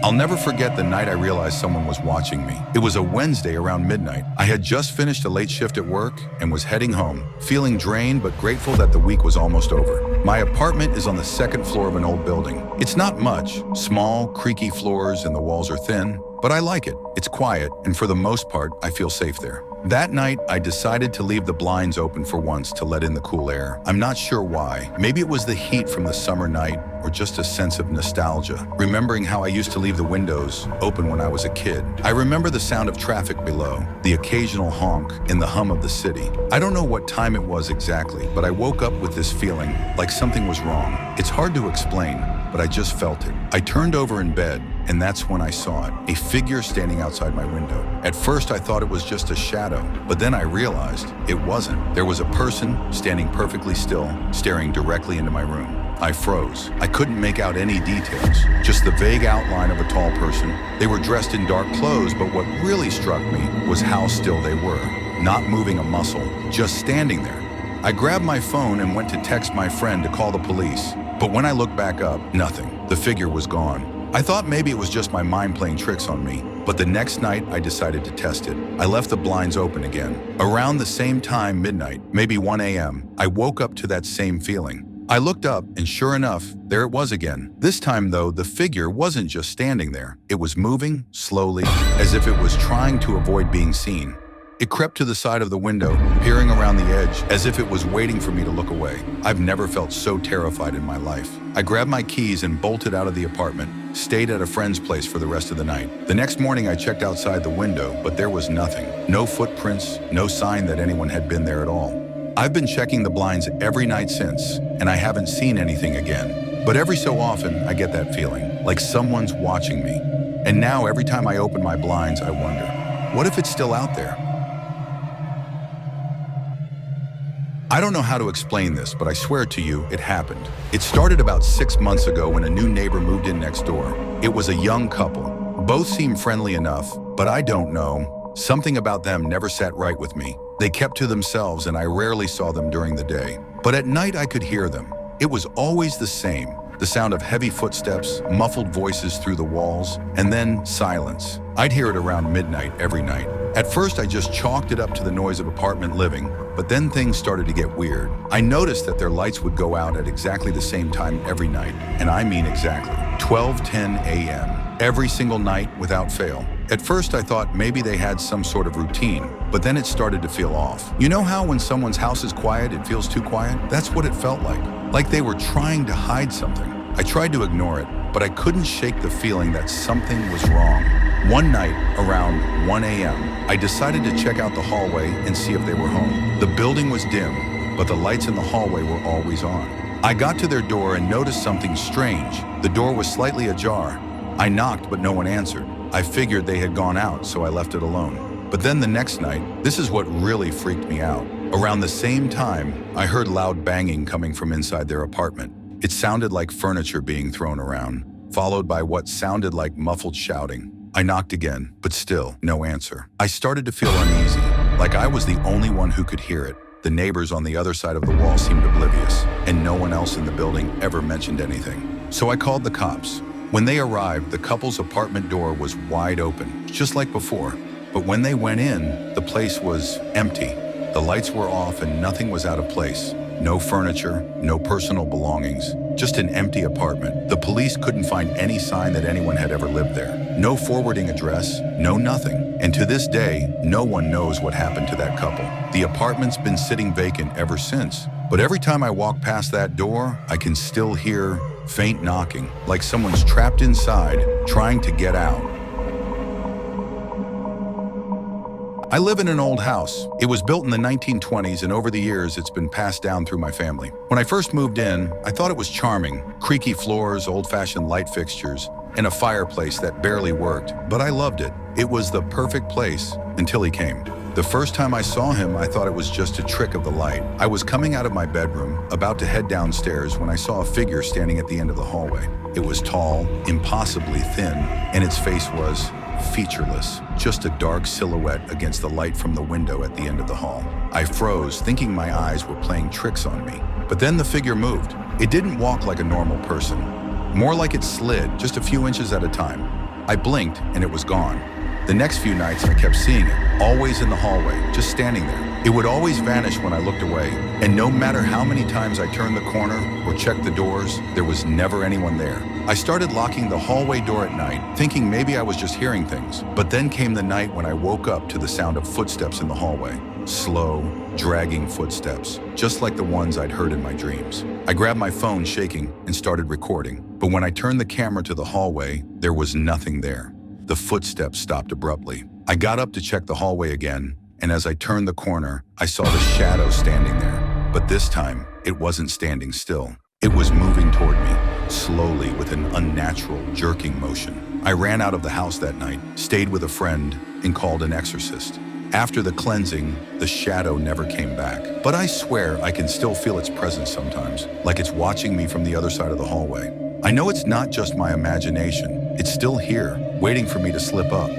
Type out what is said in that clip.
I'll never forget the night I realized someone was watching me. It was a Wednesday around midnight. I had just finished a late shift at work and was heading home, feeling drained but grateful that the week was almost over. My apartment is on the second floor of an old building. It's not much, small, creaky floors and the walls are thin, but I like it. It's quiet, and for the most part, I feel safe there. That night, I decided to leave the blinds open for once to let in the cool air. I'm not sure why. Maybe it was the heat from the summer night or just a sense of nostalgia, remembering how I used to leave the windows open when I was a kid. I remember the sound of traffic below, the occasional honk, and the hum of the city. I don't know what time it was exactly, but I woke up with this feeling like something was wrong. It's hard to explain, but I just felt it. I turned over in bed, and that's when I saw it, a figure standing outside my window. At first, I thought it was just a shadow, but then I realized it wasn't. There was a person standing perfectly still, staring directly into my room. I froze. I couldn't make out any details, just the vague outline of a tall person. They were dressed in dark clothes, but what really struck me was how still they were, not moving a muscle, just standing there. I grabbed my phone and went to text my friend to call the police, but when I looked back up, nothing. The figure was gone. I thought maybe it was just my mind playing tricks on me, but the next night I decided to test it. I left the blinds open again. Around the same time, midnight, maybe 1 a.m., I woke up to that same feeling. I looked up, and sure enough, there it was again. This time, though, the figure wasn't just standing there. It was moving, slowly, as if it was trying to avoid being seen. It crept to the side of the window, peering around the edge, as if it was waiting for me to look away. I've never felt so terrified in my life. I grabbed my keys and bolted out of the apartment, stayed at a friend's place for the rest of the night. The next morning, I checked outside the window, but there was nothing. No footprints, no sign that anyone had been there at all. I've been checking the blinds every night since, and I haven't seen anything again. But every so often, I get that feeling, like someone's watching me. And now, every time I open my blinds, I wonder, what if it's still out there? I don't know how to explain this, but I swear to you, it happened. It started about 6 months ago when a new neighbor moved in next door. It was a young couple. Both seemed friendly enough, but I don't know. Something about them never sat right with me. They kept to themselves and I rarely saw them during the day. But at night I could hear them. It was always the same. The sound of heavy footsteps, muffled voices through the walls, and then silence. I'd hear it around midnight every night. At first I just chalked it up to the noise of apartment living, but then things started to get weird. I noticed that their lights would go out at exactly the same time every night, and I mean exactly, 12:10 a.m. every single night without fail. At first I thought maybe they had some sort of routine, but then it started to feel off. You know how when someone's house is quiet, it feels too quiet? That's what it felt like they were trying to hide something. I tried to ignore it, but I couldn't shake the feeling that something was wrong. One night, around 1 a.m., I decided to check out the hallway and see if they were home. The building was dim, but the lights in the hallway were always on. I got to their door and noticed something strange. The door was slightly ajar. I knocked, but no one answered. I figured they had gone out, so I left it alone. But then the next night, this is what really freaked me out. Around the same time, I heard loud banging coming from inside their apartment. It sounded like furniture being thrown around, followed by what sounded like muffled shouting. I knocked again, but still, no answer. I started to feel uneasy, like I was the only one who could hear it. The neighbors on the other side of the wall seemed oblivious, and no one else in the building ever mentioned anything. So I called the cops. When they arrived, the couple's apartment door was wide open, just like before. But when they went in, the place was empty. The lights were off and nothing was out of place. No furniture, no personal belongings, just an empty apartment. The police couldn't find any sign that anyone had ever lived there. No forwarding address, no nothing. And to this day, no one knows what happened to that couple. The apartment's been sitting vacant ever since. But every time I walk past that door, I can still hear faint knocking, like someone's trapped inside, trying to get out. I live in an old house. It was built in the 1920s, and over the years, it's been passed down through my family. When I first moved in, I thought it was charming. Creaky floors, old-fashioned light fixtures, and a fireplace that barely worked. But I loved it. It was the perfect place until he came. The first time I saw him, I thought it was just a trick of the light. I was coming out of my bedroom, about to head downstairs, when I saw a figure standing at the end of the hallway. It was tall, impossibly thin, and its face was featureless, just a dark silhouette against the light from the window at the end of the hall. I froze, thinking my eyes were playing tricks on me. But then the figure moved. It didn't walk like a normal person, more like it slid just a few inches at a time. I blinked and it was gone. The next few nights I kept seeing it, always in the hallway, just standing there. It would always vanish when I looked away, and no matter how many times I turned the corner or checked the doors, there was never anyone there. I started locking the hallway door at night, thinking maybe I was just hearing things. But then came the night when I woke up to the sound of footsteps in the hallway. Slow, dragging footsteps, just like the ones I'd heard in my dreams. I grabbed my phone shaking and started recording, but when I turned the camera to the hallway, there was nothing there. The footsteps stopped abruptly. I got up to check the hallway again, and as I turned the corner, I saw the shadow standing there. But this time, it wasn't standing still. It was moving toward me, slowly with an unnatural, jerking motion. I ran out of the house that night, stayed with a friend, and called an exorcist. After the cleansing, the shadow never came back. But I swear I can still feel its presence sometimes, like it's watching me from the other side of the hallway. I know it's not just my imagination. It's still here, waiting for me to slip up.